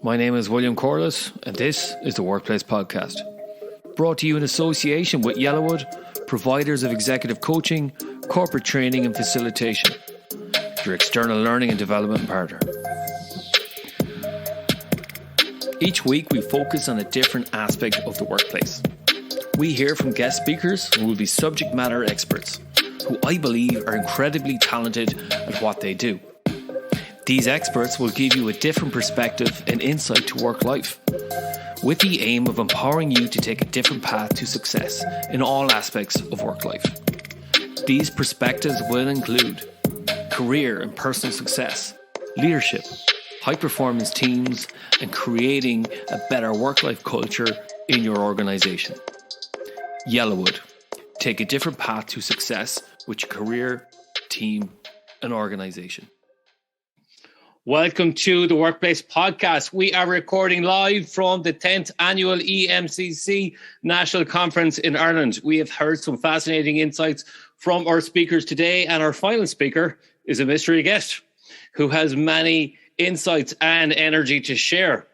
My name is William Corliss, and this is the Workplace Podcast. Brought to you in association with Yellowwood, providers of executive coaching, corporate training and facilitation, your external learning and development partner. Each week we focus on a different aspect of the workplace. We hear from guest speakers who will be subject matter experts, who I believe are incredibly talented at what they do. These experts will give you a different perspective and insight to work life, with the aim of empowering you to take a different path to success in all aspects of work life. These perspectives will include career and personal success, leadership, high-performance teams, and creating a better work-life culture in your organisation. Yellowwood. Take a different path to success with your career, team, and organisation. Welcome to the Workplace Podcast. We are recording live from the 10th annual EMCC National Conference in Ireland. We have heard some fascinating insights from our speakers today, and our final speaker is a mystery guest who has many insights and energy to share.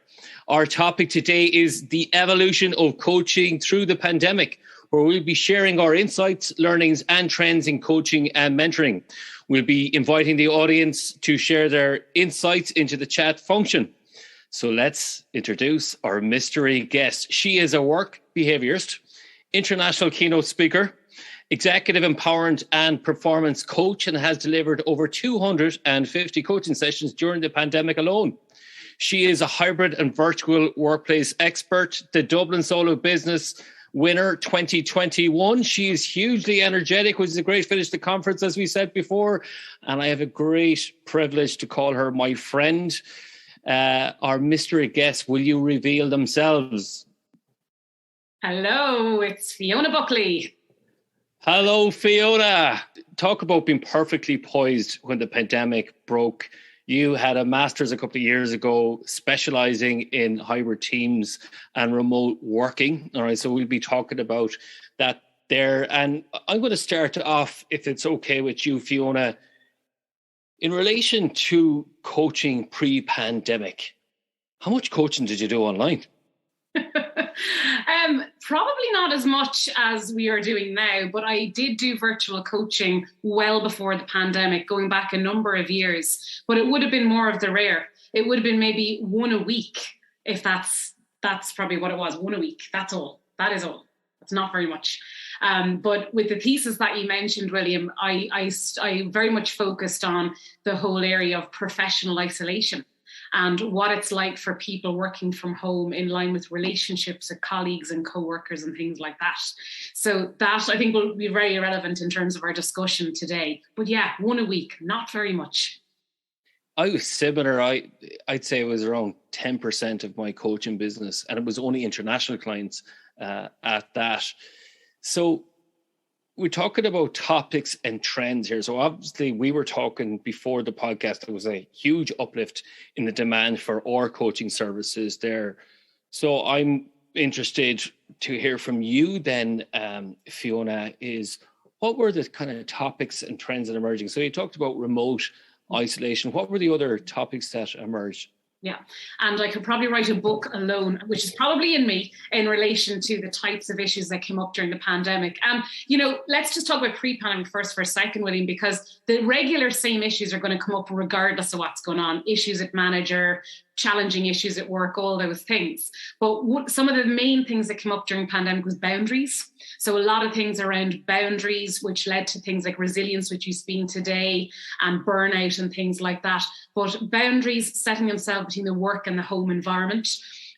Our topic today is the evolution of coaching through the pandemic, where we'll be sharing our insights, learnings, and trends in coaching and mentoring. We'll be inviting the audience to share their insights into the chat function. So let's introduce our mystery guest. She is a work behaviourist, international keynote speaker, executive empowerment and performance coach, and has delivered over 250 coaching sessions during the pandemic alone. She is a hybrid and virtual workplace expert, the Dublin Solo Business Winner 2021. She is hugely energetic, which is a great finish to the conference, as we said before. And I have a great privilege to call her my friend. Our mystery guests, will you reveal themselves? Hello, it's Fiona Buckley. Hello, Fiona. Talk about being perfectly poised when the pandemic broke. You had a master's a couple of years ago specializing in hybrid teams and remote working. All right, so we'll be talking about that there. And I'm going to start off, if it's okay with you, Fiona, in relation to coaching pre-pandemic. How much coaching did you do online? Probably not as much as we are doing now, but I did do virtual coaching well before the pandemic, going back a number of years. But it would have been more of the rare. It would have been maybe one a week, if that's probably what it was. One a week. That's all. That is all. That's not very much. But with the thesis that you mentioned, William, I very much focused on the whole area of professional isolation and what it's like for people working from home in line with relationships with colleagues and co-workers and things like that. So that, I think, will be very relevant in terms of our discussion today. But yeah, one a week, not very much. I was similar. I'd say it was around 10% of my coaching business, and it was only international clients at that. So we're talking about topics and trends here. So obviously we were talking before the podcast, there was a huge uplift in the demand for our coaching services there. So I'm interested to hear from you then, Fiona, is what were the kind of topics and trends that emerging? So you talked about remote isolation. What were the other topics that emerged? Yeah, and I could probably write a book alone, which is probably in me, in relation to the types of issues that came up during the pandemic. Let's just talk about pre-pandemic first for a second, William, because the regular same issues are going to come up regardless of what's going on. Issues at manager, challenging issues at work, all those things. But some of the main things that came up during the pandemic was boundaries. So a lot of things around boundaries, which led to things like resilience, which you've seen today, and burnout and things like that. But boundaries, setting themselves between the work and the home environment.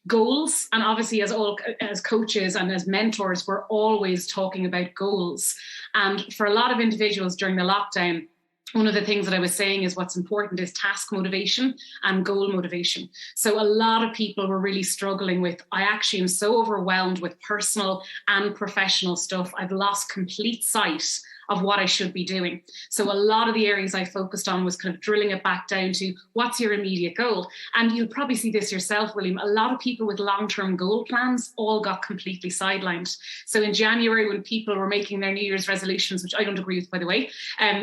Goals, and obviously as coaches and as mentors, we're always talking about goals. And for a lot of individuals during the lockdown, one of the things that I was saying is what's important is task motivation and goal motivation. So a lot of people were really struggling with, I actually am so overwhelmed with personal and professional stuff. I've lost complete sight of what I should be doing. So a lot of the areas I focused on was kind of drilling it back down to what's your immediate goal? And you'll probably see this yourself, William. A lot of people with long-term goal plans all got completely sidelined. So in January, when people were making their New Year's resolutions, which I don't agree with, by the way,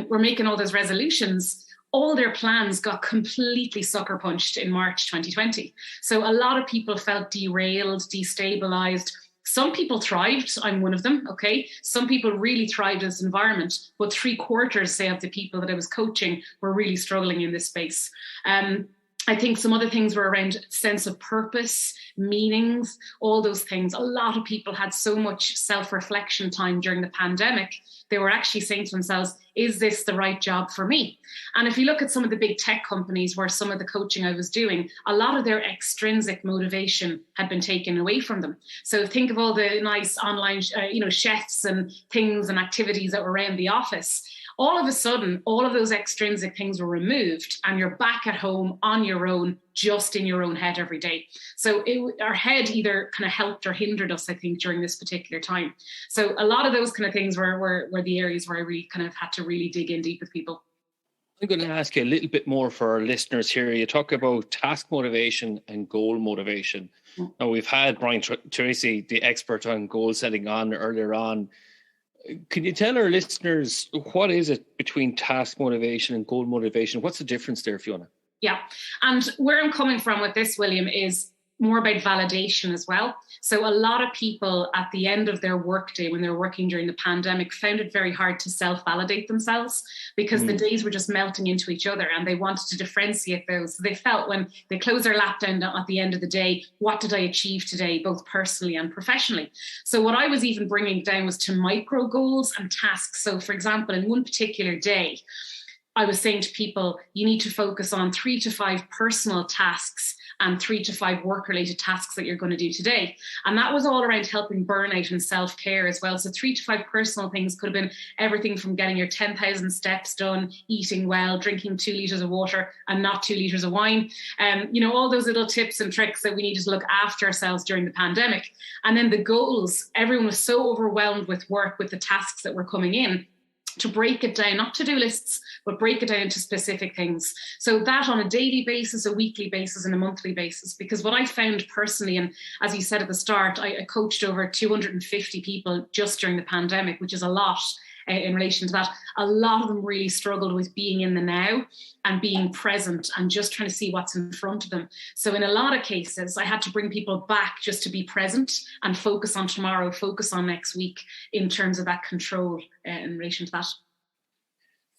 were making all those resolutions, all their plans got completely sucker punched in March 2020. So a lot of people felt derailed, destabilized. Some people thrived. I'm one of them. Okay. Some people really thrived in this environment, but 3/4, say, of the people that I was coaching were really struggling in this space. I think some other things were around sense of purpose, meanings, all those things. A lot of people had so much self-reflection time during the pandemic. They were actually saying to themselves, is this the right job for me? And if you look at some of the big tech companies where some of the coaching I was doing, a lot of their extrinsic motivation had been taken away from them. So think of all the nice online, chefs and things and activities that were around the office. All of a sudden, all of those extrinsic things were removed and you're back at home on your own, just in your own head every day. So our head either kind of helped or hindered us, I think, during this particular time. So a lot of those kind of things were the areas where I really kind of had to really dig in deep with people. I'm going to ask you a little bit more for our listeners here. You talk about task motivation and goal motivation. Now, we've had Brian Tracy, the expert on goal setting, on earlier on. Can you tell our listeners, what is it between task motivation and goal motivation? What's the difference there, Fiona? Yeah. And where I'm coming from with this, William, is more about validation as well. So a lot of people at the end of their workday, when they're working during the pandemic, found it very hard to self-validate themselves because the days were just melting into each other and they wanted to differentiate those. So they felt when they closed their lap down at the end of the day, what did I achieve today, both personally and professionally? So what I was even bringing down was to micro goals and tasks. So for example, in one particular day, I was saying to people, you need to focus on 3 to 5 personal tasks and 3 to 5 work-related tasks that you're going to do today. And that was all around helping burnout and self-care as well. So 3 to 5 personal things could have been everything from getting your 10,000 steps done, eating well, drinking 2 litres of water and not 2 litres of wine. All those little tips and tricks that we needed to look after ourselves during the pandemic. And then the goals, everyone was so overwhelmed with work, with the tasks that were coming in, to break it down, not to-do lists, but break it down into specific things. So that on a daily basis, a weekly basis, and a monthly basis. Because what I found personally, and as you said at the start, I coached over 250 people just during the pandemic, which is a lot in relation to that. A lot of them really struggled with being in the now and being present and just trying to see what's in front of them. So in a lot of cases, I had to bring people back just to be present and focus on tomorrow, focus on next week in terms of that control in relation to that.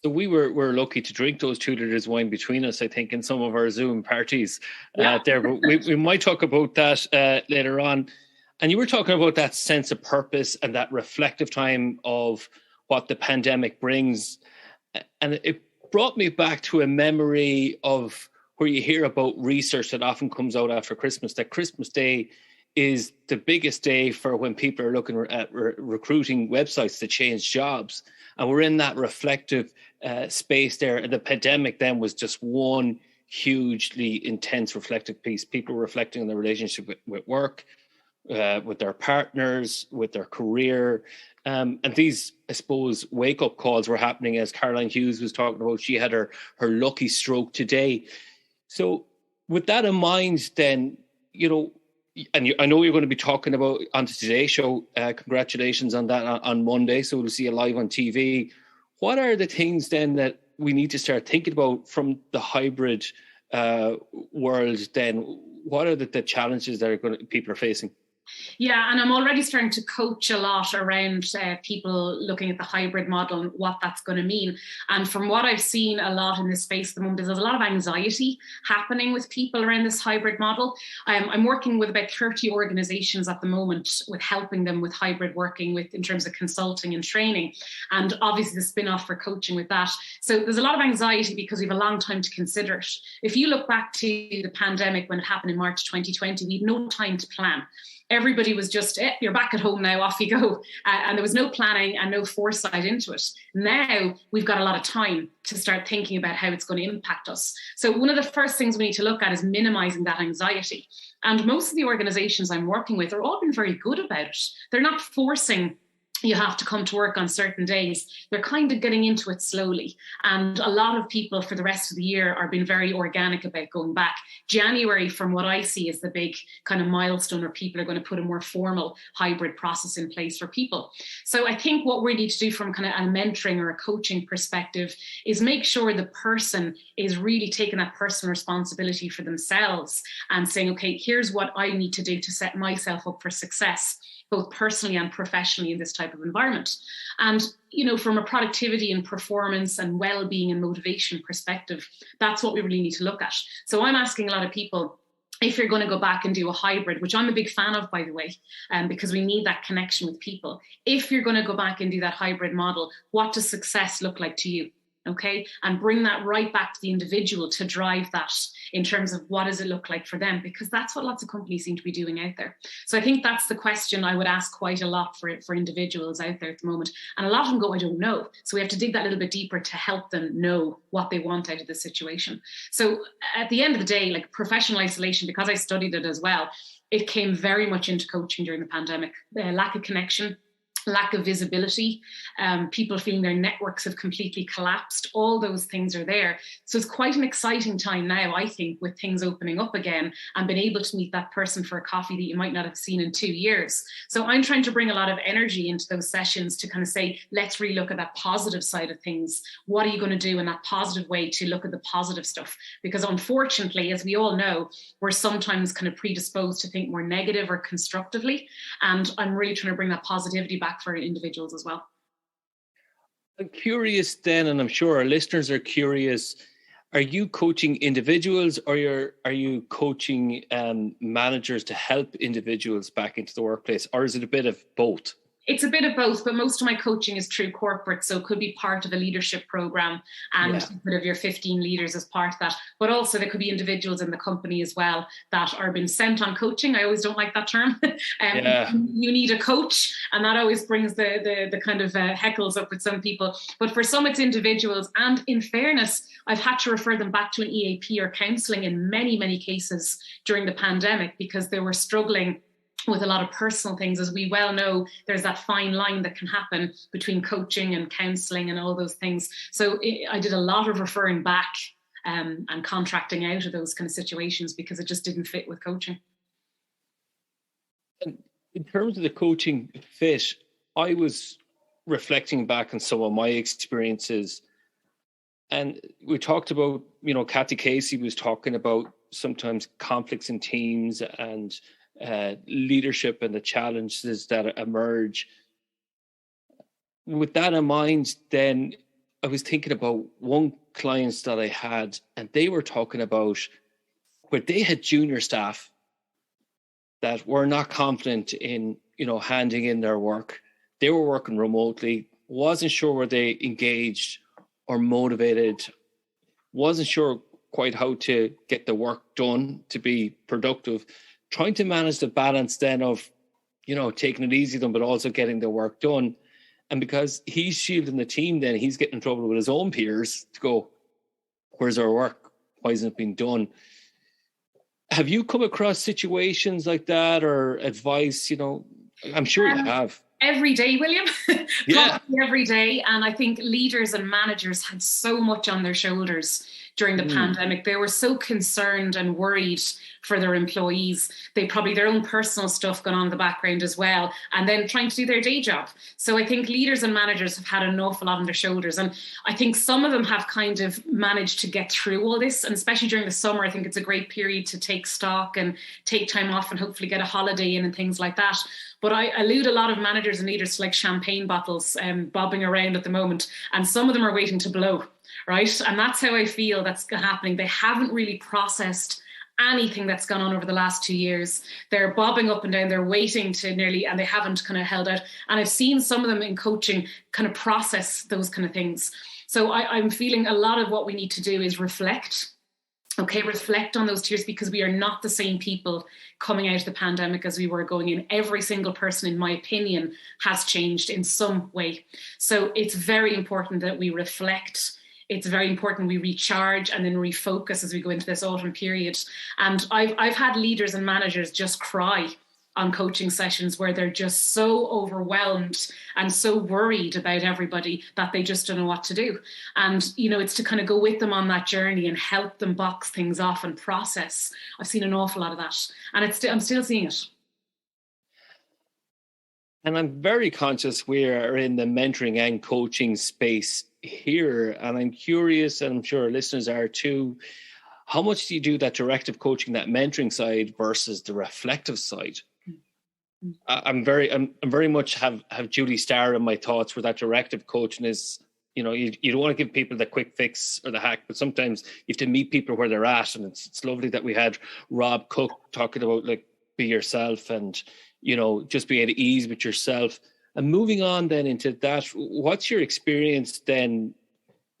So we were lucky to drink those 2 litres of wine between us, I think, in some of our Zoom parties there. But we might talk about that later on. And you were talking about that sense of purpose and that reflective time of what the pandemic brings. And it brought me back to a memory of where you hear about research that often comes out after Christmas, that Christmas Day is the biggest day for when people are looking at recruiting websites to change jobs. And we're in that reflective space there. And the pandemic then was just one hugely intense reflective piece. People reflecting on their relationship with work, with their partners, with their career. And these, I suppose, wake-up calls were happening, as Caroline Hughes was talking about. She had her lucky stroke today. So with that in mind, then, I know you're going to be talking about on today's show. Congratulations on that on Monday. So we'll see you live on TV. What are the things then that we need to start thinking about from the hybrid world then? What are the challenges that people are facing? Yeah, and I'm already starting to coach a lot around people looking at the hybrid model and what that's going to mean. And from what I've seen a lot in this space at the moment, there's a lot of anxiety happening with people around this hybrid model. I'm working with about 30 organizations at the moment with helping them with hybrid working in terms of consulting and training, and obviously the spin-off for coaching with that. So there's a lot of anxiety because we have a long time to consider it. If you look back to the pandemic when it happened in March 2020, we had no time to plan. Everybody was just, you're back at home now, off you go. And there was no planning and no foresight into it. Now we've got a lot of time to start thinking about how it's going to impact us. So one of the first things we need to look at is minimizing that anxiety. And most of the organizations I'm working with are all been very good about it. They're not forcing you have to come to work on certain days. They're kind of getting into it slowly. And a lot of people for the rest of the year are being very organic about going back. January, from what I see, is the big kind of milestone where people are going to put a more formal hybrid process in place for people. So I think what we need to do from kind of a mentoring or a coaching perspective is make sure the person is really taking that personal responsibility for themselves and saying, okay, here's what I need to do to set myself up for success, both personally and professionally in this type of environment. And, you know, from a productivity and performance and well-being and motivation perspective, that's what we really need to look at. So I'm asking a lot of people, if you're going to go back and do a hybrid, which I'm a big fan of, by the way, because we need that connection with people. If you're going to go back and do that hybrid model, what does success look like to you? Okay, and bring that right back to the individual to drive that in terms of what does it look like for them, because that's what lots of companies seem to be doing out there. So I think that's the question I would ask quite a lot for individuals out there at the moment. And a lot of them go, I don't know. So we have to dig that little bit deeper to help them know what they want out of the situation. So at the end of the day, like professional isolation, because I studied it as well, it came very much into coaching during the pandemic. Lack of connection, lack of visibility, people feeling their networks have completely collapsed. All those things are there. So it's quite an exciting time now, I think, with things opening up again and being able to meet that person for a coffee that you might not have seen in 2 years. So I'm trying to bring a lot of energy into those sessions to kind of say, let's really look at that positive side of things. What are you going to do in that positive way to look at the positive stuff? Because unfortunately, as we all know, we're sometimes kind of predisposed to think more negative or constructively. And I'm really trying to bring that positivity back for individuals as well. I'm curious then, and I'm sure our listeners are curious, are you coaching individuals or are you coaching managers to help individuals back into the workplace, or is it a bit of both? It's a bit of both, but most of my coaching is through corporate. So it could be part of a leadership program and you could have your 15 leaders as part of that. But also there could be individuals in the company as well that are being sent on coaching. I always don't like that term. You need a coach, and that always brings the kind of heckles up with some people. But for some, it's individuals. And in fairness, I've had to refer them back to an EAP or counselling in many, many cases during the pandemic because they were struggling with a lot of personal things. As we well know, there's that fine line that can happen between coaching and counselling and all those things. So I did a lot of referring back and contracting out of those kind of situations because it just didn't fit with coaching. In terms of the coaching fit, I was reflecting back on some of my experiences, and we talked about, you know, Kathy Casey was talking about sometimes conflicts in teams and leadership and the challenges that emerge. With that in mind, then I was thinking about one client that I had, and they were talking about where they had junior staff that were not confident in, you know, handing in their work. They were working remotely, wasn't sure were they engaged or motivated, wasn't sure quite how to get the work done to be productive. Trying to manage the balance then of, you know, taking it easy then, but also getting the work done. And because he's shielding the team, then he's getting in trouble with his own peers to go, where's our work? Why isn't it being done? Have you come across situations like that or advice? You know, I'm sure you have. Every day, William. Yeah. Every day. And I think leaders and managers had so much on their shoulders during the pandemic. They were so concerned and worried for their employees. They probably their own personal stuff going on in the background as well, and then trying to do their day job. So I think leaders and managers have had an awful lot on their shoulders. And I think some of them have kind of managed to get through all this. And especially during the summer, I think it's a great period to take stock and take time off and hopefully get a holiday in and things like that. But I allude a lot of managers and leaders to like champagne bottles bobbing around at the moment. And some of them are waiting to blow, right? And that's how I feel that's happening. They haven't really processed anything that's gone on over the last 2 years. They're bobbing up and down, they're waiting to nearly, and they haven't kind of held out. And I've seen some of them in coaching kind of process those kind of things. So I'm feeling a lot of what we need to do is reflect. Okay, reflect on those tears, because we are not the same people coming out of the pandemic as we were going in. Every single person, in my opinion, has changed in some way. So it's very important that we reflect. It's very important we recharge and then refocus as we go into this autumn period. And I've had leaders and managers just cry on coaching sessions where they're just so overwhelmed and so worried about everybody that they just don't know what to do. And, it's to kind of go with them on that journey and help them box things off and process. I've seen an awful lot of that, and I'm still seeing it. And I'm very conscious we are in the mentoring and coaching space here. And I'm curious, and I'm sure our listeners are too, how much do you do that directive coaching, that mentoring side versus the reflective side? I'm very much have Julie Starr in my thoughts, where that directive coaching is, you don't want to give people the quick fix or the hack, but sometimes you have to meet people where they're at. And it's lovely that we had Rob Cook talking about like be yourself and, just being at ease with yourself. And moving on then into that, what's your experience then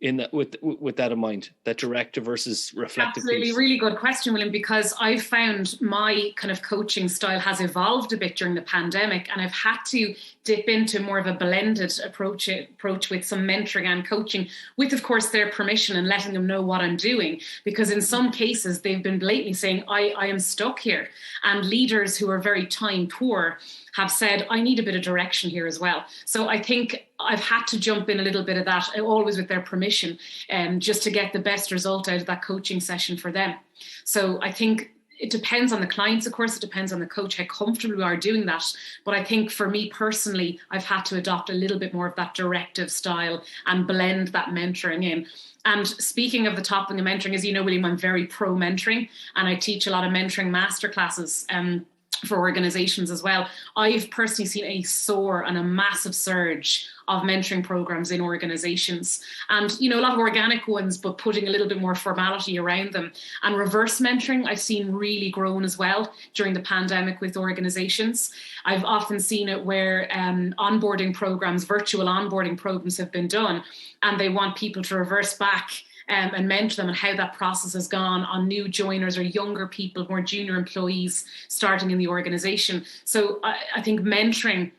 in that with that in mind, that directive versus reflective Absolutely, piece? really good question, William, because I've found my kind of coaching style has evolved a bit during the pandemic, and I've had to dip into more of a blended approach with some mentoring and coaching, with, of course, their permission and letting them know what I'm doing. Because in some cases, they've been blatantly saying, I am stuck here. And leaders who are very time poor have said, I need a bit of direction here as well. So I think I've had to jump in a little bit of that, always with their permission, just to get the best result out of that coaching session for them. So I think it depends on the clients, of course, it depends on the coach, how comfortable we are doing that. But I think for me personally, I've had to adopt a little bit more of that directive style and blend that mentoring in. And speaking of the topic of mentoring, as you know, William, I'm very pro mentoring, and I teach a lot of mentoring masterclasses for organizations as well. I've personally seen a soar and a massive surge of mentoring programs in organizations, and a lot of organic ones, but putting a little bit more formality around them. And reverse mentoring I've seen really grown as well during the pandemic with organizations. I've often seen it where onboarding programs, virtual onboarding programs have been done, and they want people to reverse back and mentor them, and how that process has gone on new joiners or younger people, more junior employees starting in the organization. So I think mentoring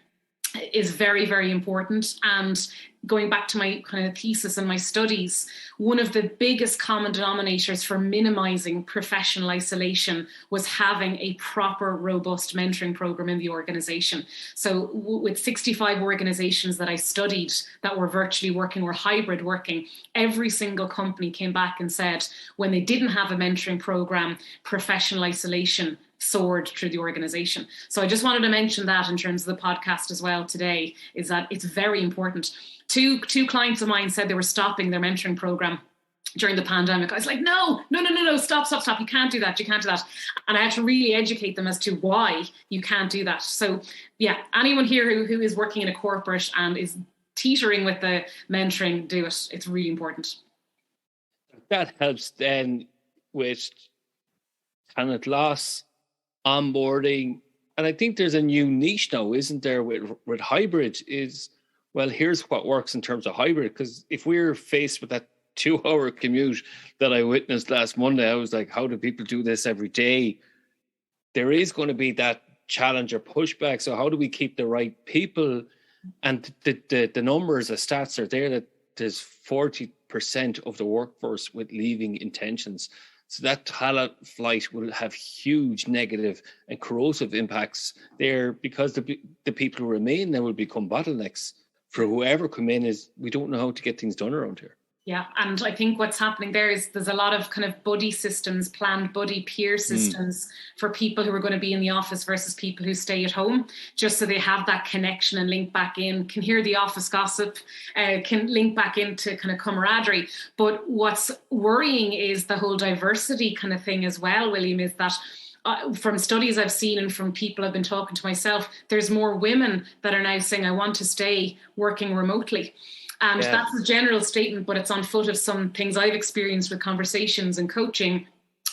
is very, very important. And going back to my kind of thesis and my studies, one of the biggest common denominators for minimizing professional isolation was having a proper, robust mentoring program in the organization. So with 65 organizations that I studied that were virtually working or hybrid working, every single company came back and said when they didn't have a mentoring program, professional isolation soared through the organization. So I just wanted to mention that in terms of the podcast as well today, is that it's very important. Two clients of mine said they were stopping their mentoring program during the pandemic. I was like, no, stop. You can't do that. And I had to really educate them as to why you can't do that. So yeah, anyone here who is working in a corporate and is teetering with the mentoring, do it. It's really important. That helps then with talent loss, onboarding. And I think there's a new niche now, isn't there, with hybrid is, well, here's what works in terms of hybrid. Because if we're faced with that 2-hour commute that I witnessed last Monday, I was like, how do people do this every day? There is going to be that challenge or pushback. So how do we keep the right people? And the numbers, the stats are there that there's 40% of the workforce with leaving intentions. So that talent flight will have huge negative and corrosive impacts there, because the people who remain then will become bottlenecks for whoever come in. Is we don't know how to get things done around here. Yeah, and I think what's happening there is there's a lot of kind of buddy systems, planned buddy peer systems for people who are going to be in the office versus people who stay at home, just so they have that connection and link back in, can hear the office gossip, can link back into kind of camaraderie. But what's worrying is the whole diversity kind of thing as well, William, is that from studies I've seen and from people I've been talking to myself, there's more women that are now saying, I want to stay working remotely. And that's a general statement, but it's on foot of some things I've experienced with conversations and coaching,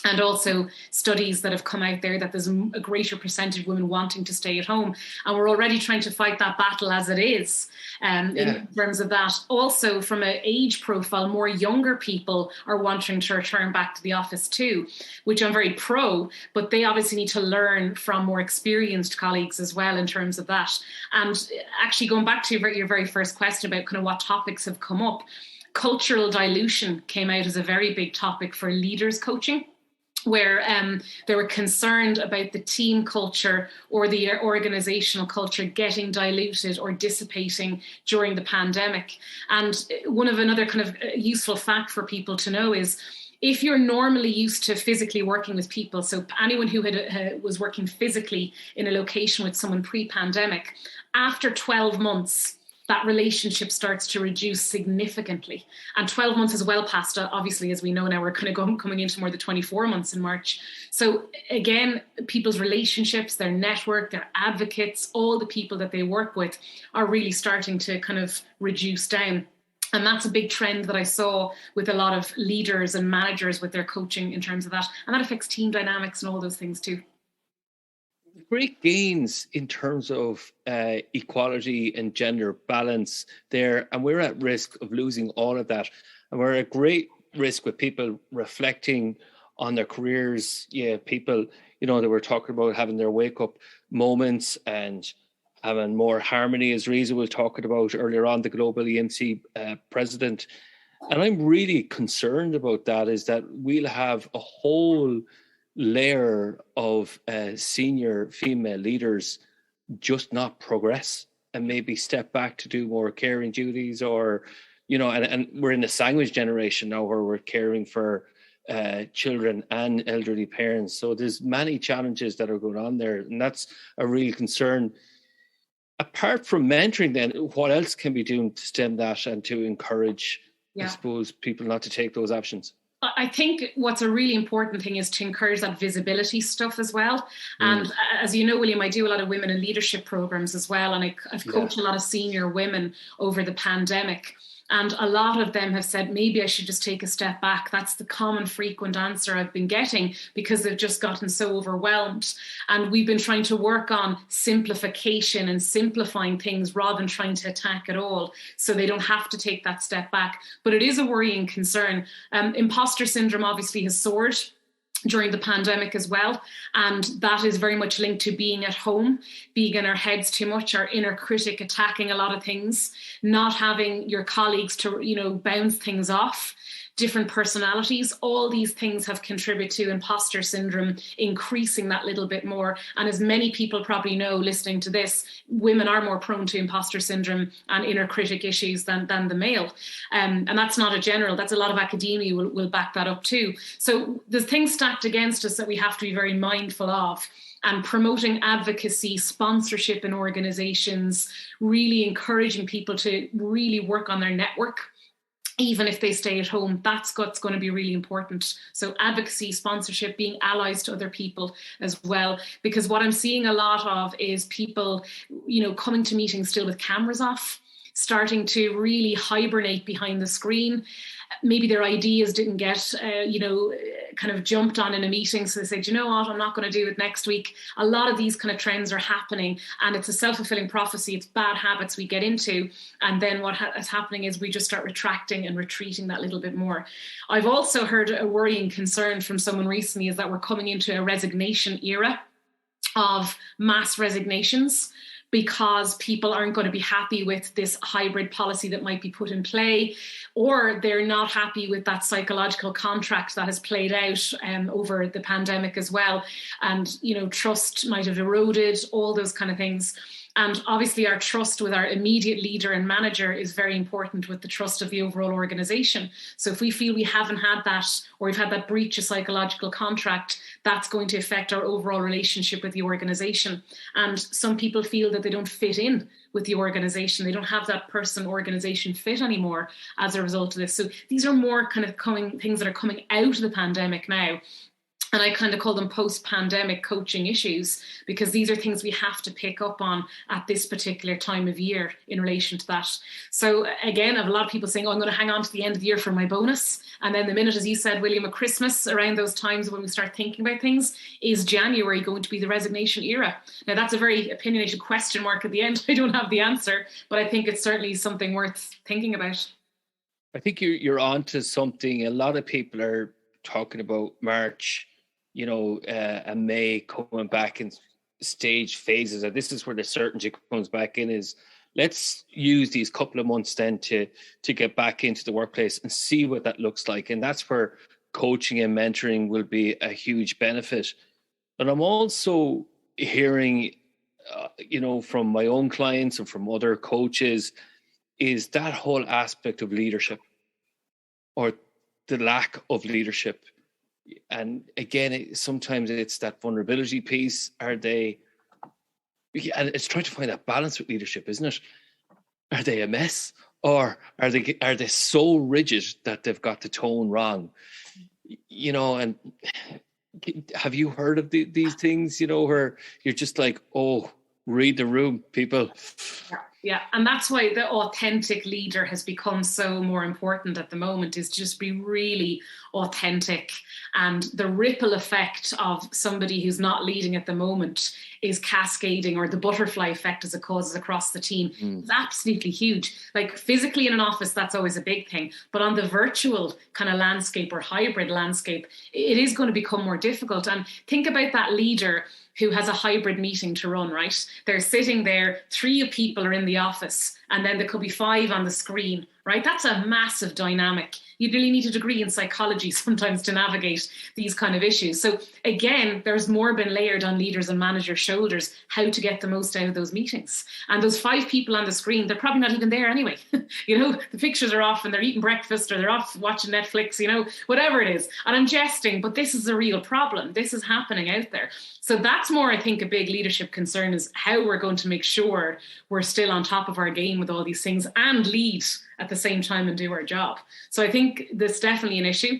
and also studies that have come out there that there's a greater percentage of women wanting to stay at home. And we're already trying to fight that battle as it is in terms of that. Also, from an age profile, more younger people are wanting to return back to the office too, which I'm very pro, but they obviously need to learn from more experienced colleagues as well in terms of that. And actually going back to your very first question about kind of what topics have come up, cultural dilution came out as a very big topic for leaders coaching. where they were concerned about the team culture or the organizational culture getting diluted or dissipating during the pandemic. And another kind of useful fact for people to know is, if you're normally used to physically working with people, so anyone who was working physically in a location with someone pre-pandemic, after 12 months, that relationship starts to reduce significantly. And 12 months is well past, obviously, as we know now, we're kind of coming into more than 24 months in March. So again, people's relationships, their network, their advocates, all the people that they work with are really starting to kind of reduce down. And that's a big trend that I saw with a lot of leaders and managers with their coaching in terms of that. And that affects team dynamics and all those things too. Great gains in terms of equality and gender balance there. And we're at risk of losing all of that. And we're at great risk with people reflecting on their careers. Yeah, people, that we're talking about having their wake up moments and having more harmony, as Reza was talking about earlier on, the global EMC president. And I'm really concerned about that, is that we'll have a whole layer of senior female leaders just not progress and maybe step back to do more caring duties, or, and we're in a sandwich generation now where we're caring for children and elderly parents. So there's many challenges that are going on there, and that's a real concern. Apart from mentoring, then, what else can we do to stem that and to encourage, I suppose, people not to take those actions? I think what's a really important thing is to encourage that visibility stuff as well. And as you know, William, I do a lot of women in leadership programs as well. And I've coached a lot of senior women over the pandemic. And a lot of them have said, maybe I should just take a step back. That's the common frequent answer I've been getting, because they've just gotten so overwhelmed. And we've been trying to work on simplification and simplifying things rather than trying to attack it all, so they don't have to take that step back. But it is a worrying concern. Imposter syndrome obviously has soared during the pandemic as well. And that is very much linked to being at home, being in our heads too much, our inner critic attacking a lot of things, not having your colleagues to, bounce things off, different personalities. All these things have contributed to imposter syndrome increasing that little bit more. And as many people probably know listening to this, women are more prone to imposter syndrome and inner critic issues than the male. And that's not a general, that's a lot of academia will back that up too. So there's things stacked against us that we have to be very mindful of. And promoting advocacy, sponsorship in organizations, really encouraging people to really work on their network, even if they stay at home. That's what's going to be really important. So advocacy, sponsorship, being allies to other people as well. Because what I'm seeing a lot of is people, coming to meetings still with cameras off, starting to really hibernate behind the screen. Maybe their ideas didn't get, kind of jumped on in a meeting. So they said, you know what, I'm not going to do it next week. A lot of these kind of trends are happening, and it's a self-fulfilling prophecy. It's bad habits we get into. And then what is happening is we just start retracting and retreating that little bit more. I've also heard a worrying concern from someone recently is that we're coming into a resignation era of mass resignations, because people aren't going to be happy with this hybrid policy that might be put in play, or they're not happy with that psychological contract that has played out over the pandemic as well. And, trust might have eroded, all those kind of things. And obviously our trust with our immediate leader and manager is very important with the trust of the overall organization. So if we feel we haven't had that, or we've had that breach of psychological contract, that's going to affect our overall relationship with the organization. And some people feel that they don't fit in with the organization. They don't have that person-organization fit anymore as a result of this. So these are more kind of things that are coming out of the pandemic now. And I kind of call them post-pandemic coaching issues, because these are things we have to pick up on at this particular time of year in relation to that. So again, I have a lot of people saying, I'm going to hang on to the end of the year for my bonus. And then the minute, as you said, William, at Christmas, around those times when we start thinking about things, is January going to be the resignation era? Now, that's a very opinionated question mark at the end. I don't have the answer, but I think it's certainly something worth thinking about. I think you're onto something. A lot of people are talking about March, and May coming back in stage phases. And this is where the certainty comes back in, is let's use these couple of months then to get back into the workplace and see what that looks like. And that's where coaching and mentoring will be a huge benefit. And I'm also hearing, from my own clients and from other coaches, is that whole aspect of leadership or the lack of leadership. And again, sometimes it's that vulnerability piece. And it's trying to find that balance with leadership, isn't it? Are they a mess, or are they so rigid that they've got the tone wrong? And have you heard of these things? Where you're just like, oh, read the room, people. Yeah, and that's why the authentic leader has become so more important at the moment, is just be really authentic. And the ripple effect of somebody who's not leading at the moment is cascading, or the butterfly effect as it causes across the team. It's absolutely huge. Like physically in an office, that's always a big thing. But on the virtual kind of landscape or hybrid landscape, it is going to become more difficult. And think about that leader who has a hybrid meeting to run, right? They're sitting there, 3 people are in the office, and then there could be 5 on the screen, right? That's a massive dynamic. You really need a degree in psychology sometimes to navigate these kind of issues. So again, there's more been layered on leaders and managers' shoulders, how to get the most out of those meetings. And those 5 people on the screen, they're probably not even there anyway. The pictures are off and they're eating breakfast, or they're off watching Netflix, whatever it is. And I'm jesting, but this is a real problem. This is happening out there. So that's more, I think, a big leadership concern, is how we're going to make sure we're still on top of our game with all these things and lead at the same time and do our job. So I think that's definitely an issue.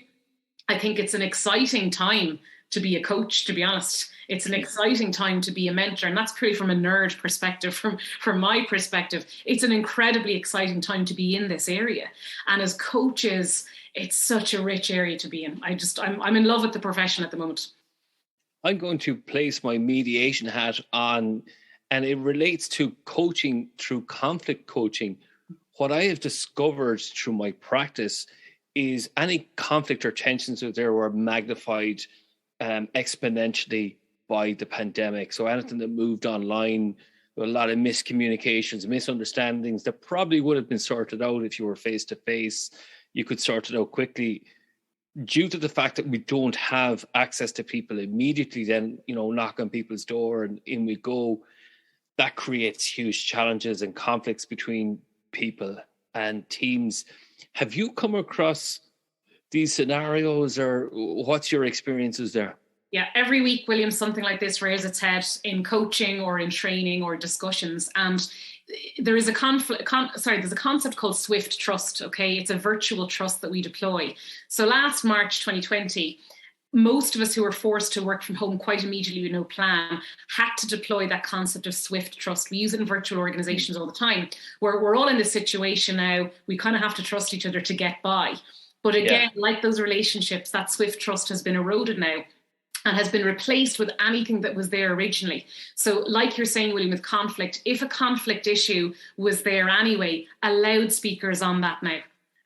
I think it's an exciting time to be a coach, to be honest. It's an exciting time to be a mentor. And that's purely from a nerd perspective. From my perspective, it's an incredibly exciting time to be in this area. And as coaches, it's such a rich area to be in. I'm in love with the profession at the moment. I'm going to place my mediation hat on, and it relates to coaching through conflict coaching. What I have discovered through my practice is any conflict or tensions out there were magnified exponentially by the pandemic. So anything that moved online, a lot of miscommunications, misunderstandings that probably would have been sorted out if you were face to face. You could sort it out quickly. Due to the fact that we don't have access to people immediately, then, knock on people's door and in we go, that creates huge challenges and conflicts between people and teams. Have you come across these scenarios, or what's your experiences there? Yeah, every week, William, something like this rears its head in coaching or in training or discussions. And there is there's a concept called swift trust. Okay, it's a virtual trust that we deploy. So last March 2020, most of us who were forced to work from home quite immediately with no plan had to deploy that concept of swift trust. We use it in virtual organizations all the time, where we're all in this situation now. We kind of have to trust each other to get by. But again, like those relationships, that swift trust has been eroded now and has been replaced with anything that was there originally. So like you're saying, William, with conflict, if a conflict issue was there anyway, a loudspeaker is on that now.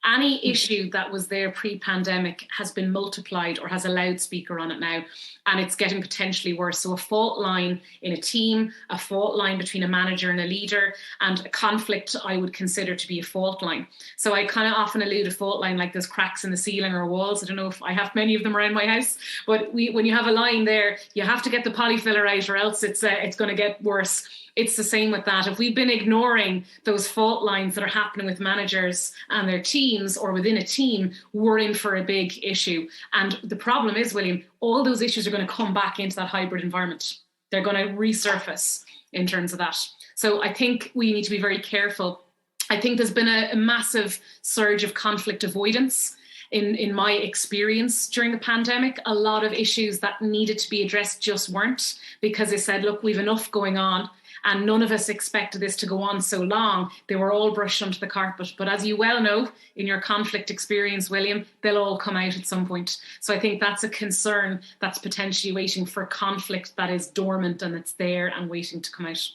Any issue that was there pre-pandemic has been multiplied or has a loudspeaker on it now, and it's getting potentially worse. So a fault line in a team, a fault line between a manager and a leader, and a conflict I would consider to be a fault line. So I kind of often allude a fault line like there's cracks in the ceiling or walls. I don't know if I have many of them around my house, but when you have a line there, you have to get the polyfiller out, or else it's going to get worse. It's the same with that. If we've been ignoring those fault lines that are happening with managers and their teams, or within a team, we're in for a big issue. And the problem is, William, all those issues are going to come back into that hybrid environment. They're going to resurface in terms of that. So I think we need to be very careful. I think there's been a massive surge of conflict avoidance. In my experience during the pandemic, a lot of issues that needed to be addressed just weren't, because they said, look, we've enough going on. And none of us expected this to go on so long. They were all brushed under the carpet. But as you well know, in your conflict experience, William, they'll all come out at some point. So I think that's a concern that's potentially waiting for conflict that is dormant and it's there and waiting to come out.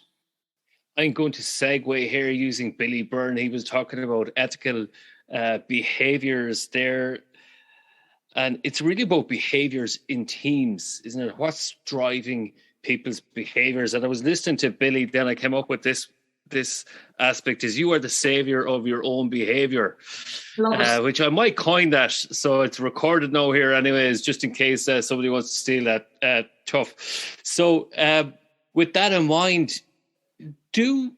I'm going to segue here using Billy Byrne. He was talking about ethical behaviors there. And it's really about behaviors in teams, isn't it? What's driving people's behaviors? And I was listening to Billy, then I came up with this this aspect is you are the savior of your own behavior, which I might coin that. So it's recorded now here anyways, just in case somebody wants to steal that. Tough. So with that in mind, do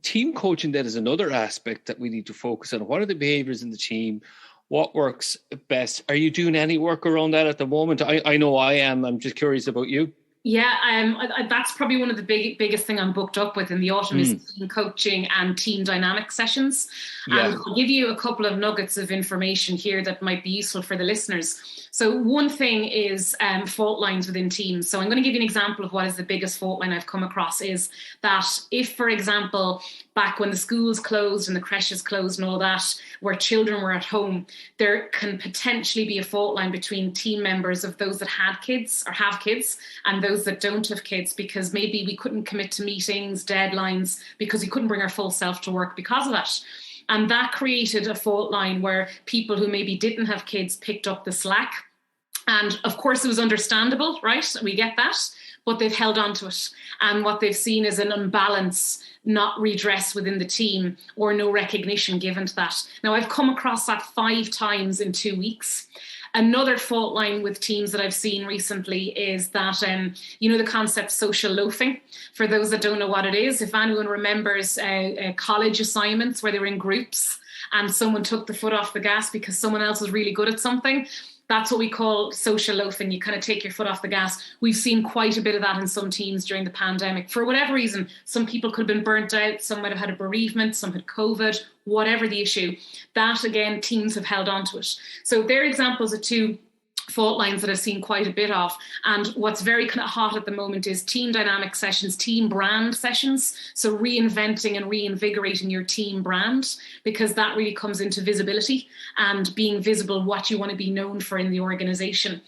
team coaching then is another aspect that we need to focus on. What are the behaviors in the team? What works best? Are you doing any work around that at the moment? I know I am. I'm just curious about you. Yeah, that's probably one of the biggest thing I'm booked up with in the autumn is team coaching and team dynamic sessions. Yeah. And I'll give you a couple of nuggets of information here that might be useful for the listeners. So one thing is fault lines within teams. So I'm going to give you an example of what is the biggest fault line I've come across is that if, for example, back when the schools closed and the creches closed and all that, where children were at home, there can potentially be a fault line between team members of those that had kids or have kids and those that don't have kids, because maybe we couldn't commit to meetings, deadlines, because we couldn't bring our full self to work because of that. And that created a fault line where people who maybe didn't have kids picked up the slack. And of course, it was understandable, right? We get that, but they've held on to it. And what they've seen is an imbalance not redressed within the team or no recognition given to that. Now, I've come across that 5 times in 2 weeks. Another fault line with teams that I've seen recently is that, the concept social loafing. For those that don't know what it is, if anyone remembers college assignments where they were in groups and someone took the foot off the gas because someone else was really good at something, that's what we call social loafing. You kind of take your foot off the gas. We've seen quite a bit of that in some teams during the pandemic. For whatever reason, some people could have been burnt out. Some might have had a bereavement. Some had COVID, whatever the issue. That, again, teams have held on to it. So they're examples of 2 fault lines that I've seen quite a bit of. And what's very kind of hot at the moment is team dynamic sessions, team brand sessions. So reinventing and reinvigorating your team brand, because that really comes into visibility and being visible, what you want to be known for in the organization.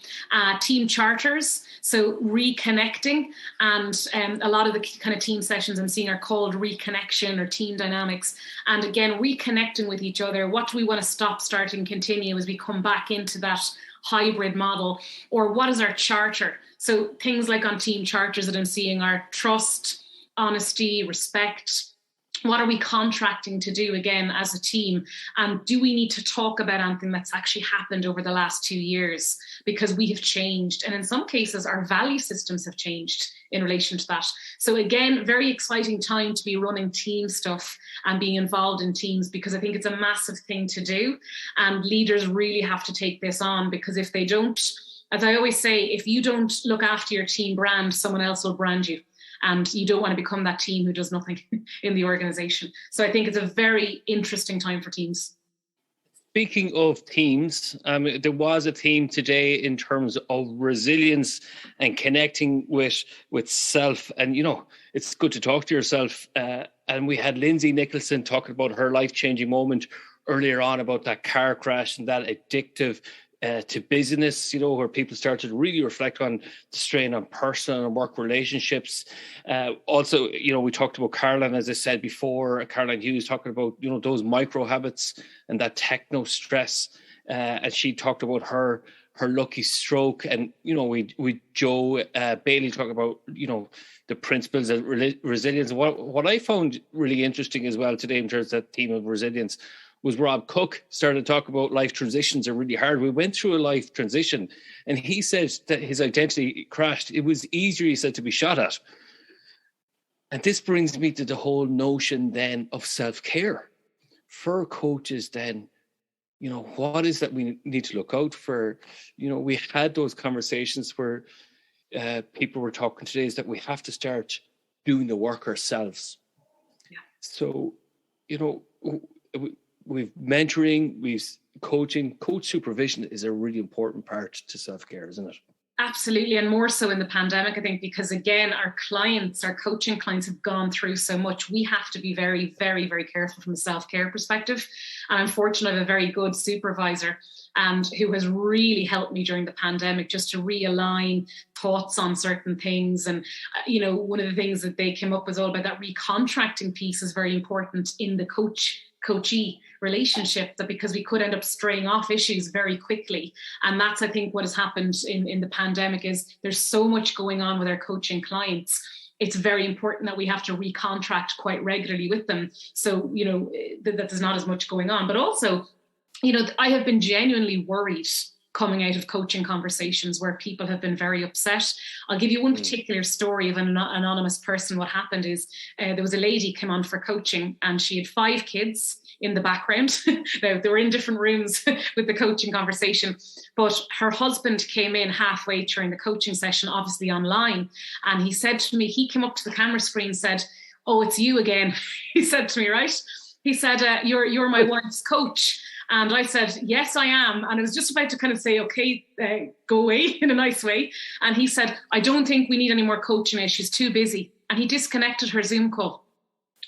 Team charters, so reconnecting. And a lot of the kind of team sessions I'm seeing are called reconnection or team dynamics. And again, reconnecting with each other. What do we want to stop, start and continue as we come back into that hybrid model? Or what is our charter? So things like on team charters that I'm seeing are trust, honesty, respect. What are we contracting to do again as a team? And do we need to talk about anything that's actually happened over the last 2 years? Because we have changed. And in some cases, our value systems have changed in relation to that. So again, very exciting time to be running team stuff and being involved in teams, because I think it's a massive thing to do. And leaders really have to take this on, because if they don't, as I always say, if you don't look after your team brand, someone else will brand you. And you don't want to become that team who does nothing in the organization. So I think it's a very interesting time for teams. Speaking of teams, there was a theme today in terms of resilience and connecting with self. And, it's good to talk to yourself. And we had Lindsay Nicholson talking about her life-changing moment earlier on about that car crash and that addictive to business, where people started to really reflect on the strain on personal and work relationships. Also, we talked about Caroline, as I said before, Caroline Hughes talking about, those micro habits and that techno stress. And she talked about her lucky stroke. And, we Joe Bailey talking about, the principles of resilience. What I found really interesting as well today in terms of that theme of resilience was Rob Cook started to talk about life transitions are really hard. We went through a life transition and he said that his identity crashed. It was easier, he said, to be shot at. And this brings me to the whole notion then of self-care. For coaches then, what is that we need to look out for? We had those conversations where people were talking today is that we have to start doing the work ourselves. Yeah. So, we've mentoring, we've coaching, coach supervision is a really important part to self-care, isn't it? Absolutely. And more so in the pandemic, I think, because again, our coaching clients have gone through so much. We have to be very, very, very careful from a self-care perspective. And I'm fortunate I have a very good supervisor who has really helped me during the pandemic just to realign thoughts on certain things. And, one of the things that they came up with all about that recontracting piece is very important in the coachee relationship, that because we could end up straying off issues very quickly. And that's, I think, what has happened in the pandemic is there's so much going on with our coaching clients it's very important that we have to recontract quite regularly with them. So, that there's not as much going on. But also, I have been genuinely worried coming out of coaching conversations where people have been very upset. I'll give you one particular story of an anonymous person. What happened is there was a lady came on for coaching, and she had 5 kids in the background. Now, they were in different rooms with the coaching conversation, but her husband came in halfway during the coaching session, obviously online. And he said to me, he came up to the camera screen and said, "Oh, it's you again." He said to me, right? He said, you're my wife's coach. And I said, "Yes, I am." And I was just about to kind of say, "Okay, go away," in a nice way. And he said, "I don't think we need any more coaching. She's too busy." And he disconnected her Zoom call.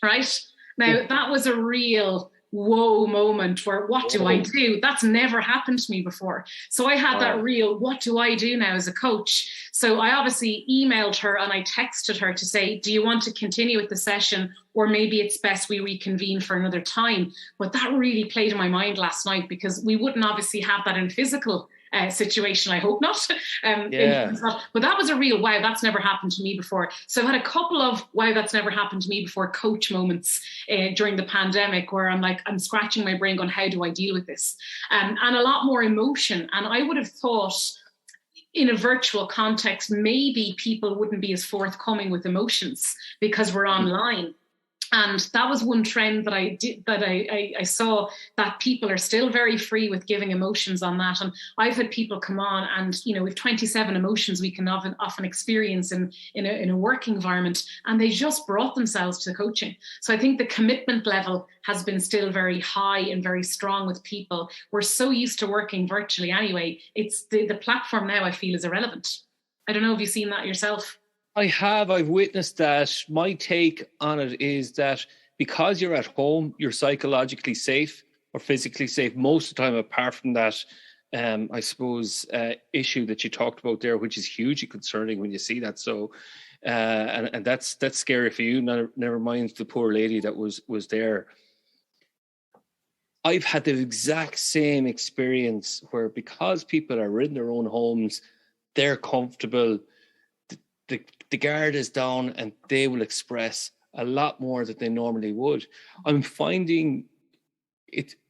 Right? Now, that was a real whoa moment where, what do I do? That's never happened to me before. So I had that real, what do I do now as a coach? So I obviously emailed her and I texted her to say, "Do you want to continue with the session, or maybe it's best we reconvene for another time?" But that really played in my mind last night, because we wouldn't obviously have that in a physical situation. I hope not. But that was a real, wow, that's never happened to me before. So I've had a couple of, wow, that's never happened to me before coach moments during the pandemic, where I'm like, I'm scratching my brain going, how do I deal with this? And a lot more emotion. And I would have thought in a virtual context, maybe people wouldn't be as forthcoming with emotions because we're online. And that was one trend that I saw, that people are still very free with giving emotions on that. And I've had people come on, and we've 27 emotions we can often experience in a work environment, and they just brought themselves to coaching. So I think the commitment level has been still very high and very strong with people. We're so used to working virtually anyway. It's the platform now, I feel, is irrelevant. I don't know if you've seen that yourself. I've witnessed that. My take on it is that because you're at home, you're psychologically safe or physically safe most of the time, apart from that, I suppose, issue that you talked about there, which is hugely concerning when you see that. So, and that's scary for you. Never mind the poor lady that was there. I've had the exact same experience where, because people are in their own homes, they're comfortable, the guard is down, and they will express a lot more than they normally would. I'm finding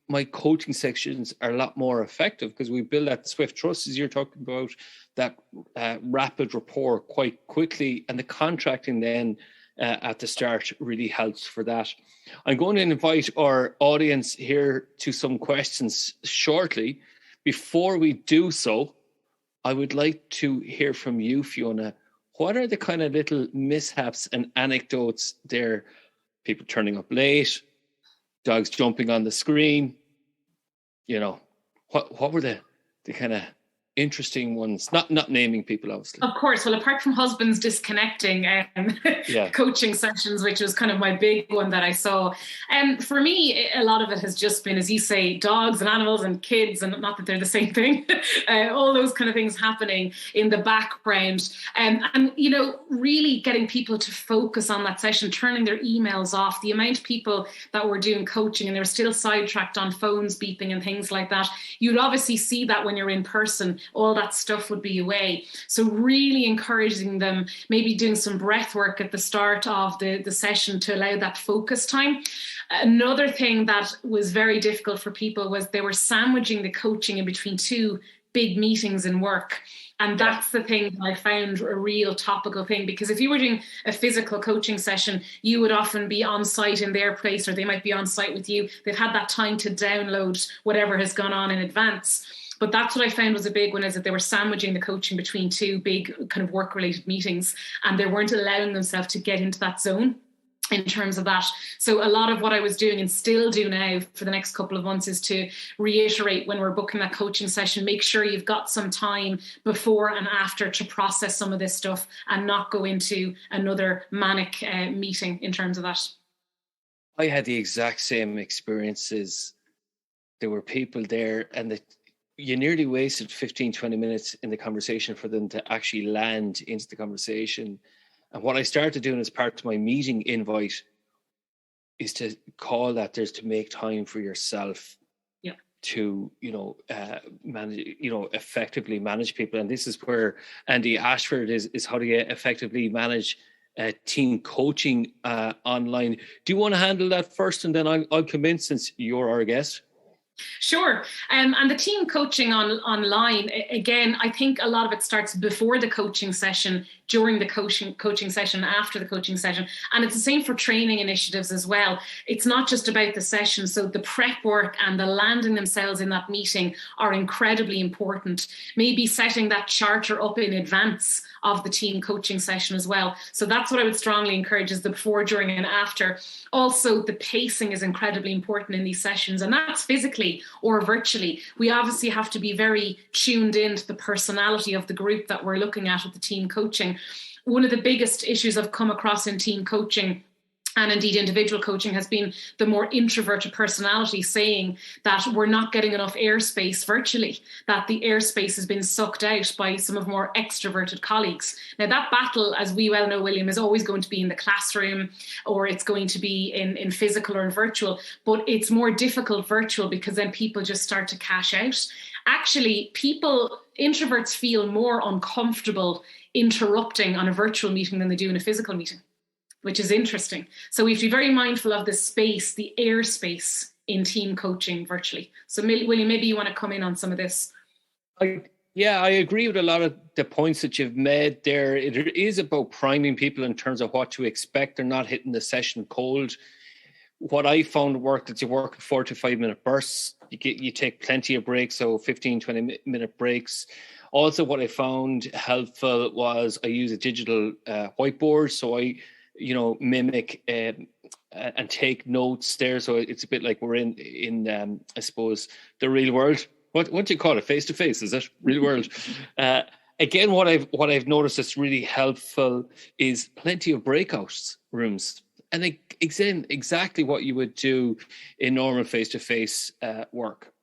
my coaching sections are a lot more effective because we build that swift trust, as you're talking about, that rapid rapport quite quickly, and the contracting then at the start really helps for that. I'm going to invite our audience here to some questions shortly. Before we do so, I would like to hear from you, Fiona. What are the kind of little mishaps and anecdotes there? People turning up late, dogs jumping on the screen. What were the kind of interesting ones? Not naming people, obviously. Of course. Well, apart from husbands disconnecting coaching sessions, which was kind of my big one that I saw. For me, a lot of it has just been, as you say, dogs and animals and kids, and not that they're the same thing, all those kind of things happening in the background. And really getting people to focus on that session, turning their emails off. The amount of people that were doing coaching and they were still sidetracked on phones beeping and things like that. You'd obviously see that when you're in person. All that stuff would be away. So really encouraging them, maybe doing some breath work at the start of the session to allow that focus time. Another thing that was very difficult for people was they were sandwiching the coaching in between 2 big meetings in work. And that's the thing that I found a real topical thing, because if you were doing a physical coaching session, you would often be on site in their place, or they might be on site with you. They've had that time to download whatever has gone on in advance. But that's what I found was a big one, is that they were sandwiching the coaching between 2 big kind of work-related meetings, and they weren't allowing themselves to get into that zone in terms of that. So a lot of what I was doing, and still do now for the next couple of months, is to reiterate when we're booking that coaching session, make sure you've got some time before and after to process some of this stuff and not go into another manic meeting in terms of that. I had the exact same experiences. There were people there, and you nearly wasted 15, 20 minutes in the conversation for them to actually land into the conversation. And what I started doing as part of my meeting invite is to call that there's to make time for yourself to, manage, effectively manage people. And this is where Andy Ashford is how do you effectively manage team coaching online. Do you want to handle that first, and then I'll come in since you're our guest? Sure. And the team coaching online, again, I think a lot of it starts before the coaching session, during the coaching session, after the coaching session. And it's the same for training initiatives as well. It's not just about the session. So the prep work and the landing themselves in that meeting are incredibly important. Maybe setting that charter up in advance of the team coaching session as well. So that's what I would strongly encourage, is the before, during and after. Also, the pacing is incredibly important in these sessions, and that's physically or virtually. We obviously have to be very tuned into the personality of the group that we're looking at the team coaching. One of the biggest issues I've come across in team coaching and indeed individual coaching has been the more introverted personality saying that we're not getting enough airspace virtually, that the airspace has been sucked out by some of more extroverted colleagues. Now that battle, as we well know, William, is always going to be in the classroom, or it's going to be in physical or in virtual, but it's more difficult virtual because then people just start to cash out. Actually, introverts feel more uncomfortable interrupting on a virtual meeting than they do in a physical meeting, which is interesting. So we have to be very mindful of the space, the airspace in team coaching virtually. So William, maybe you want to come in on some of this. I agree with a lot of the points that you've made there. It is about priming people in terms of what to expect. They're not hitting the session cold. What I found worked is you work in 4 to 5 minute bursts. You take plenty of breaks, so 15, 20 minute breaks. Also, what I found helpful was I use a digital whiteboard. So I mimic and take notes there. So it's a bit like we're in I suppose, the real world. What do you call it? Face to face, is it? Real world. Again, what I've noticed that's really helpful is plenty of breakouts rooms. And exactly what you would do in normal face to face work.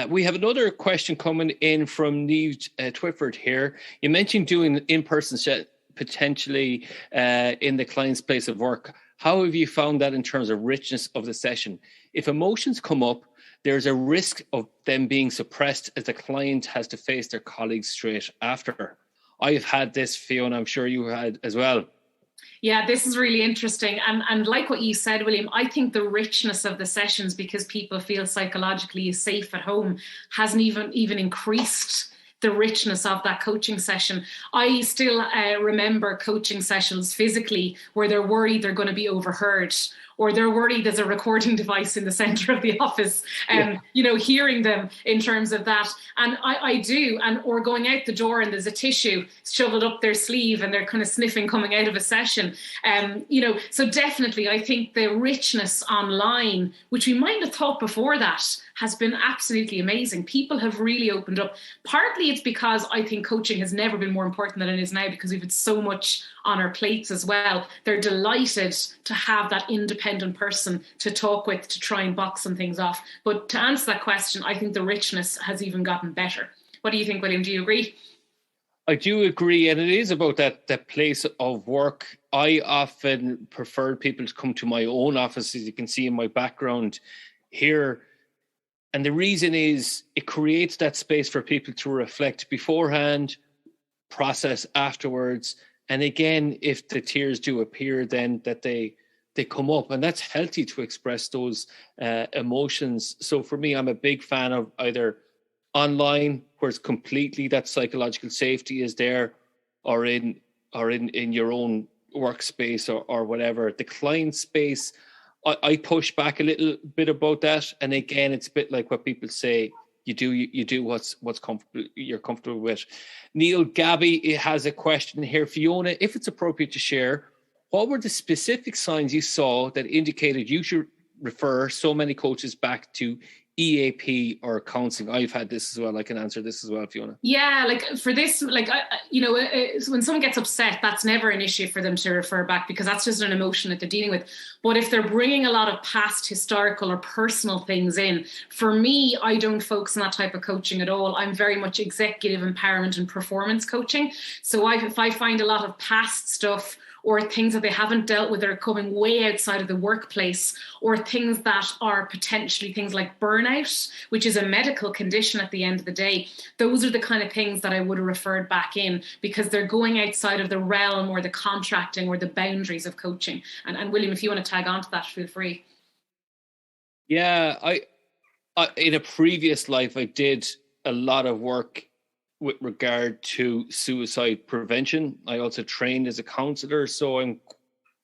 We have another question coming in from Neve Twyford here. You mentioned doing in-person potentially in the client's place of work. How have you found that in terms of richness of the session? If emotions come up, there's a risk of them being suppressed as the client has to face their colleagues straight after. I've had this, Fiona, I'm sure you had as well. Yeah, this is really interesting. And like what you said, William, I think the richness of the sessions, because people feel psychologically safe at home, hasn't even increased the richness of that coaching session. I still remember coaching sessions physically where they're worried they're going to be overheard, or they're worried there's a recording device in the center of the office, hearing them in terms of that. And I do, or going out the door and there's a tissue shoveled up their sleeve and they're kind of sniffing coming out of a session. So definitely I think the richness online, which we might have thought before that, has been absolutely amazing. People have really opened up. Partly it's because I think coaching has never been more important than it is now, because we've had so much on our plates as well. They're delighted to have that independent person to talk with, to try and box some things off. But to answer that question, I think the richness has even gotten better. What do you think, William? Do you agree? I do agree, and it is about that place of work. I often prefer people to come to my own office, as you can see in my background here. And the reason is it creates that space for people to reflect beforehand, process afterwards. And again, if the tears do appear, then that they come up, and that's healthy to express those emotions. So for me, I'm a big fan of either online, where it's completely that psychological safety is there, or in your own workspace or whatever. The client space, I push back a little bit about that. And again, it's a bit like what people say, you do what's comfortable, you're comfortable with. Neil Gabby has a question here. Fiona, if it's appropriate to share, what were the specific signs you saw that indicated you should refer so many coaches back to EAP or counseling? I've had this as well. I can answer this as well, Fiona. Yeah, for this, when someone gets upset, that's never an issue for them to refer back, because that's just an emotion that they're dealing with. But if they're bringing a lot of past historical or personal things in, for me, I don't focus on that type of coaching at all. I'm very much executive empowerment and performance coaching. So if I find a lot of past stuff, or things that they haven't dealt with that are coming way outside of the workplace, or things that are potentially things like burnout, which is a medical condition at the end of the day. Those are the kind of things that I would have referred back in, because they're going outside of the realm or the contracting or the boundaries of coaching. And William, if you want to tag on to that, feel free. Yeah, I in a previous life, I did a lot of work with regard to suicide prevention. I also trained as a counsellor, so I'm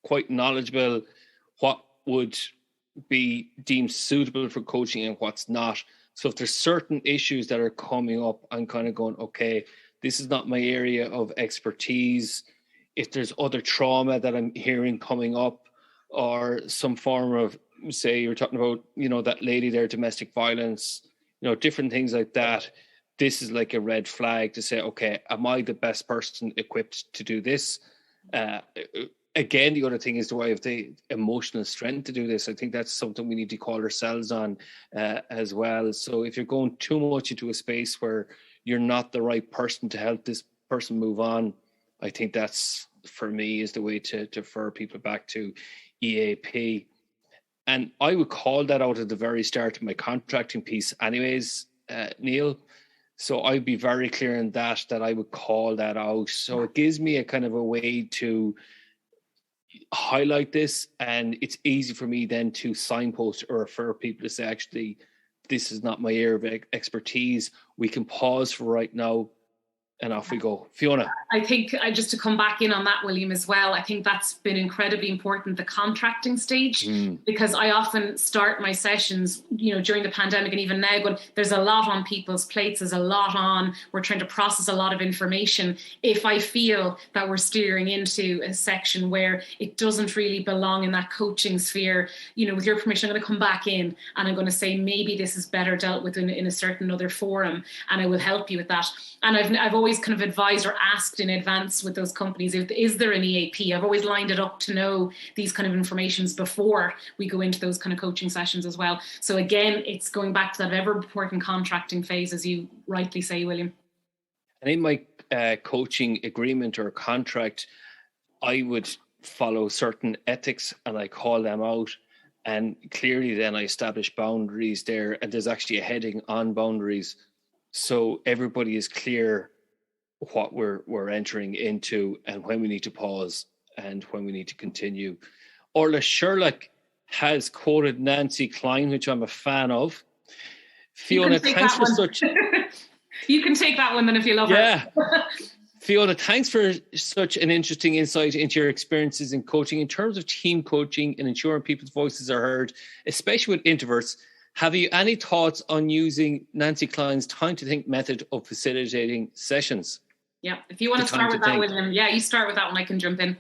quite knowledgeable what would be deemed suitable for coaching and what's not. So if there's certain issues that are coming up, I'm kind of going, okay, this is not my area of expertise. If there's other trauma that I'm hearing coming up, or some form of, say, you're talking about, that lady there, domestic violence, different things like that, this is like a red flag to say, okay, am I the best person equipped to do this? Again, the other thing is, do I have the emotional strength to do this? I think that's something we need to call ourselves on as well. So if you're going too much into a space where you're not the right person to help this person move on, I think that's, for me, is the way to refer people back to EAP. And I would call that out at the very start of my contracting piece anyways, Neil. So I'd be very clear in that I would call that out. So it gives me a kind of a way to highlight this, and it's easy for me then to signpost or refer people to say, actually, this is not my area of expertise. We can pause for right now, and off we go. Fiona. I think, just to come back in on that, William, as well, I think that's been incredibly important, the contracting stage, because I often start my sessions, during the pandemic and even now, going, there's a lot on people's plates, there's a lot on, we're trying to process a lot of information. If I feel that we're steering into a section where it doesn't really belong in that coaching sphere, with your permission, I'm going to come back in and I'm going to say, maybe this is better dealt with in a certain other forum, and I will help you with that. And I've always kind of advised or asked in advance with those companies, is there an EAP? I've always lined it up to know these kind of informations before we go into those kind of coaching sessions as well. So again, it's going back to that ever important contracting phase, as you rightly say, William. And in my coaching agreement or contract, I would follow certain ethics and I call them out. And clearly then I establish boundaries there, and there's actually a heading on boundaries. So everybody is clear what we're entering into, and when we need to pause and when we need to continue. Orla Sherlock has quoted Nancy Klein, which I'm a fan of. Fiona, thanks for such... You can take that one then if you love it. Fiona, thanks for such an interesting insight into your experiences in coaching. In terms of team coaching and ensuring people's voices are heard, especially with introverts, have you any thoughts on using Nancy Klein's time to think method of facilitating sessions? Yeah, if you want to start with that, William. Yeah, you start with that one, I can jump in.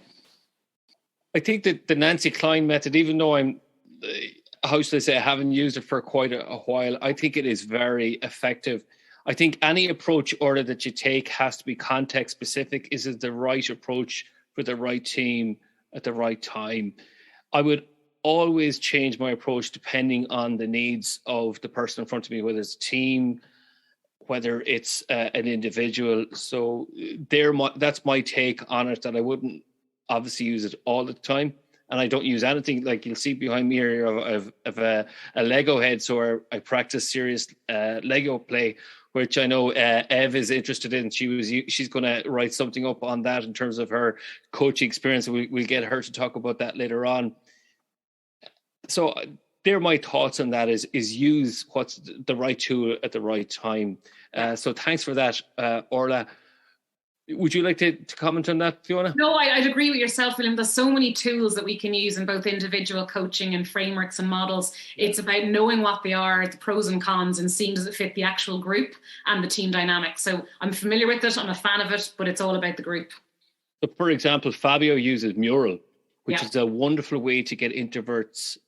I think that the Nancy Klein method, even though I haven't used it for quite a while, I think it is very effective. I think any approach order that you take has to be context specific. Is it the right approach for the right team at the right time? I would always change my approach depending on the needs of the person in front of me, whether it's a team, whether it's an individual. So that's my take on it, that I wouldn't obviously use it all the time. And I don't use anything, like you'll see behind me here, of a Lego head. So I practice serious Lego play, which I know Ev is interested in. She's going to write something up on that in terms of her coaching experience. We'll get her to talk about that later on. So they're my thoughts on that, is use what's the right tool at the right time. So thanks for that, Orla. Would you like to comment on that, Fiona? No, I'd agree with yourself, William. There's so many tools that we can use in both individual coaching and frameworks and models. It's about knowing what they are, the pros and cons, and seeing does it fit the actual group and the team dynamic. So I'm familiar with it, I'm a fan of it, but it's all about the group. So for example, Fabio uses Mural, which is a wonderful way to get introverts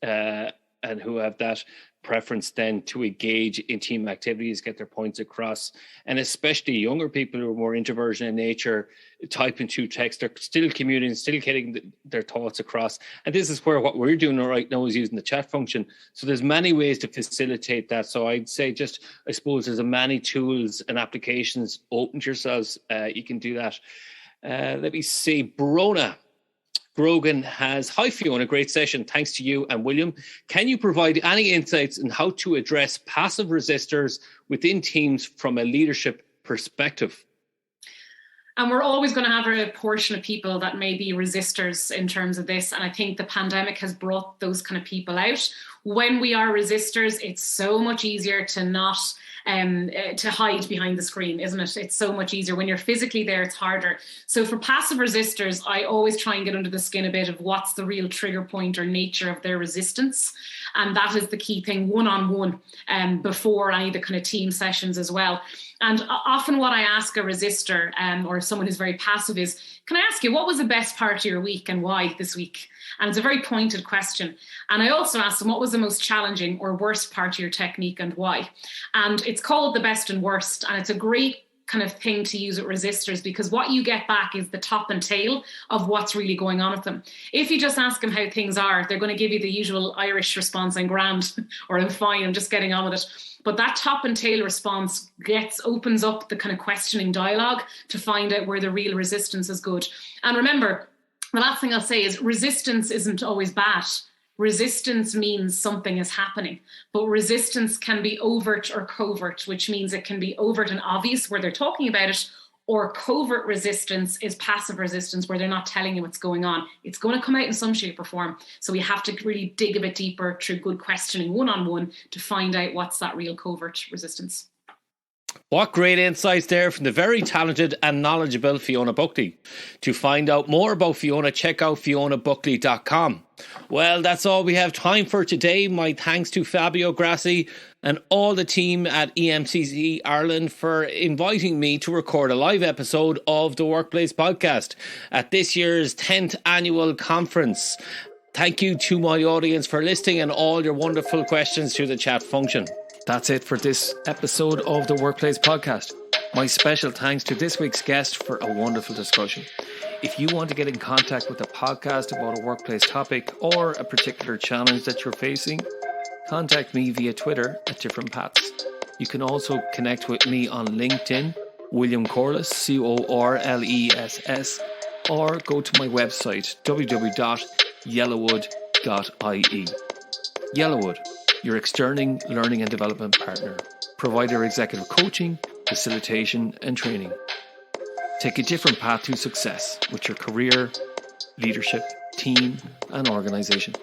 and who have that preference then to engage in team activities, get their points across. And especially younger people who are more introversion in nature, typing through text, they're still communicating, still getting their thoughts across. And this is where what we're doing right now is using the chat function. So there's many ways to facilitate that. So I'd say I suppose there's many tools and applications open to yourselves. You can do that. Let me see, Brona. Grogan has, "Hi Fiona, great session. Thanks to you and William. Can you provide any insights on how to address passive resistors within teams from a leadership perspective?" And we're always going to have a portion of people that may be resistors in terms of this. And I think the pandemic has brought those kind of people out. When we are resistors, it's so much easier to not to hide behind the screen, isn't it? It's so much easier. When you're physically there, it's harder. So for passive resistors, I always try and get under the skin a bit of what's the real trigger point or nature of their resistance. And that is the key thing, one-on-one, before any of the kind of team sessions as well. And often what I ask a resistor or someone who's very passive is, can I ask you, what was the best part of your week and why this week? And it's a very pointed question. And I also ask them, what was the most challenging or worst part of your technique and why? And it's called the best and worst. And it's a great kind of thing to use with resistors, because what you get back is the top and tail of what's really going on with them. If you just ask them how things are, they're going to give you the usual Irish response, "I'm grand," or "I'm fine, I'm just getting on with it." But that top and tail response opens up the kind of questioning dialogue to find out where the real resistance is good. And remember, the last thing I'll say is resistance isn't always bad. Resistance means something is happening, but resistance can be overt or covert, which means it can be overt and obvious where they're talking about it, or covert resistance is passive resistance where they're not telling you what's going on. It's going to come out in some shape or form. So we have to really dig a bit deeper through good questioning one-on-one to find out what's that real covert resistance. What great insights there from the very talented and knowledgeable Fiona Buckley. To find out more about Fiona, check out fionabuckley.com. Well, that's all we have time for today. My thanks to Fabio Grassi and all the team at EMCC Ireland for inviting me to record a live episode of the Workplace Podcast at this year's 10th annual conference. Thank you to my audience for listening and all your wonderful questions through the chat function. That's it for this episode of the Workplace Podcast. My special thanks to this week's guest for a wonderful discussion. If you want to get in contact with the podcast about a workplace topic or a particular challenge that you're facing, contact me via Twitter at different paths. You can also connect with me on LinkedIn, William Corliss, Corless, or go to my website, www.yellowwood.ie. Yellowwood, your external learning and development partner, provider executive coaching, facilitation and training. Take a different path to success with your career, leadership, team and organisation.